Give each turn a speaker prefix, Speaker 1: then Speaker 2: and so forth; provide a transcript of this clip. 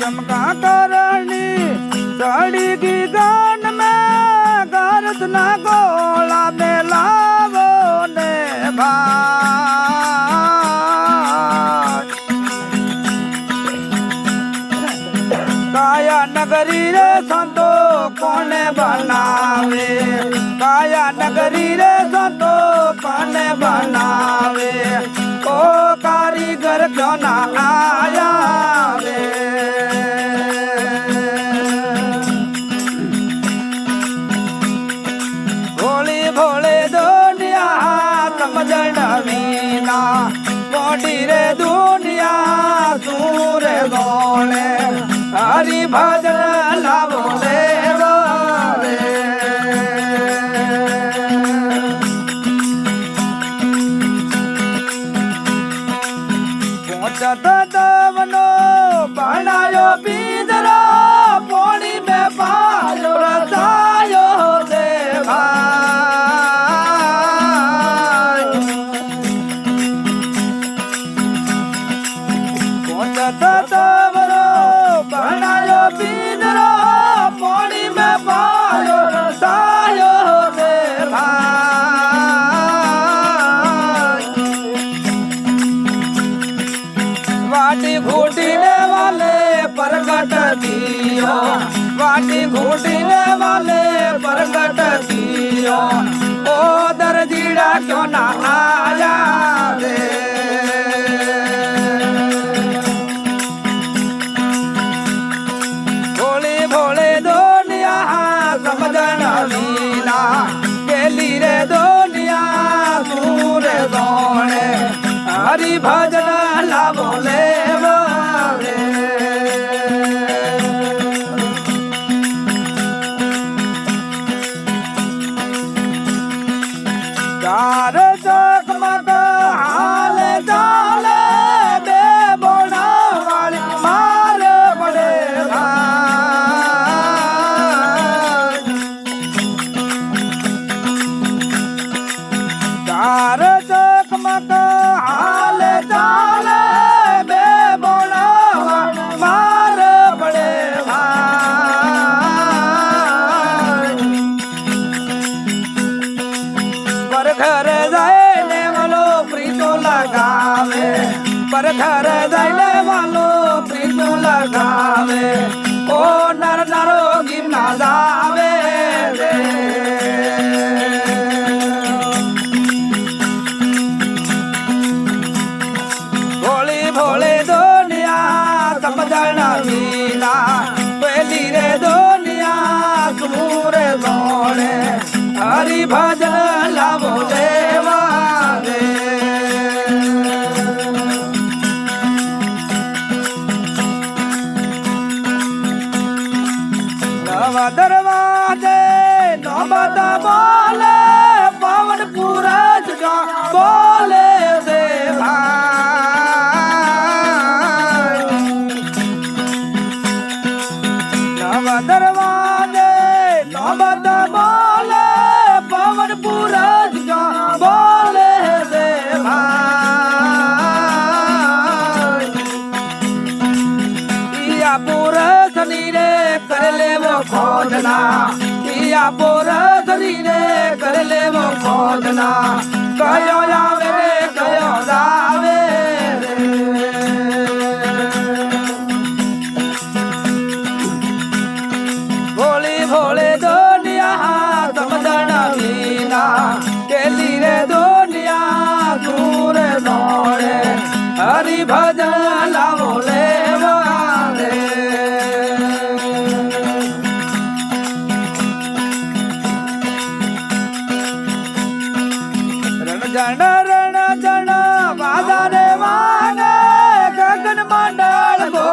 Speaker 1: चमका करनी सड़ी की गान में गरज ना गोला में लावो ने भाई काया नगरी रे संतो कोने बनावे काया नगरी रे संतो कोने बनावे ओ कारीगर क्यों ना आया रे भोले भोले दुनिया समझण मीना मोटी रे दुनिया सूर गोले हरि भजन लावो ले दवनो बनायो पिंजरा पोड़ी में पायो रसायो दे भाई दवनो बनायो पिंजरा पोड़ी में पायो रसायो दे भाई वाटी घूटने वाले प्रगट दियो वाटी घूटने वाले प्रगट दियो ओ दर्जीड़ा क्यों ना आया रे भोले भोले दुनिया समझण मीना गेली रे दुनिया सूर गौणे हरि भजन लावो ले चार जगमग हाल जाले बे बोना वाली मार बड़े भाई चार जगमग हाल जाले बे बोना वाली मार बड़े भाई पर घर जाने वालो प्रीतो लगावे पर घर जाने वालो प्रीतो लगावे ओ नर नरो गिरना जावे रे भोले भोले दुनिया समझण मीना पहली रे दुनिया सूर गौणे हरि भजन लावो देवा रे नव दरवाजे नौबत बोले पवन पूरज का बोले दे भाई नव दरवाजे नौबत बोले पवन पूरज का बोले दे भाई या पूरज नीरे कर ले वो खोजना या पूरज नीरे कर ले वो खोजना कयो जावे रे कयो जावे रे भोले भोले दुनिया समझण मीना केली रे दुनिया सूर दौड़े हरि भजन लावो ले रे रण जन वादा रे वाने गगन मंडल को